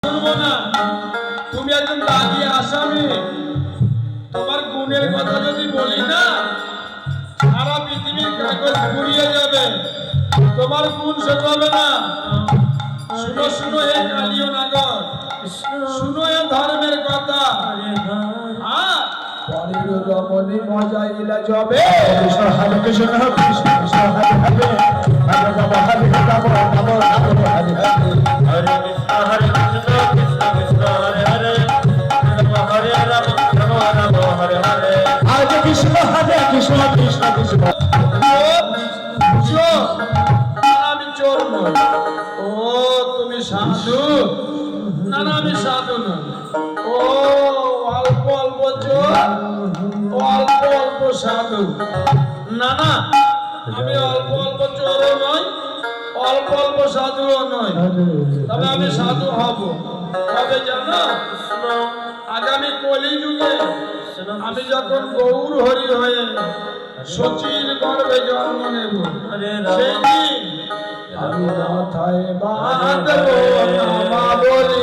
শুনবো না। তুমি একজন রাগী আসামি, তোমার গুণের কথা যদি বলি না সারা পৃথিবীর কাগজ পুড়িয়ে যাবে, তোমার গুণ শেষ হবে না। শুনো শুনো হে কালিও নাগর, শুনো এ ধর্মের কথা। পরের রমণী মজাইলা যাবে, কৃষ্ণ হরে কৃষ্ণ কৃষ্ণ কৃষ্ণ হরে হরে, হরে রাম হরে রাম রাম রাম হরে হরে, হরে কৃষ্ণ হরে কৃষ্ণ কৃষ্ণ কৃষ্ণ হরে হরে, হরে রাম রাম রাম হরে হরে, হরে কৃষ্ণ হরে কৃষ্ণ কৃষ্ণ কৃষ্ণ। আমি চোর নই। ও তুমি সাধু? না না আমি সাধু নই। ও অল্প অল্প চোর, অল্প অল্প সাধু। না না আমি অল্প অল্প চোরও নই, অল্প অল্প সাধুও নই। তবে আমি সাধু হব কবে জানো? আগামী কলিযুগে আমি যখন গৌর হরি হয়ে সচির গর্ভে জন্ম নেব, সেই দিন আমি মাথায় বাঁধবো নামা বলি।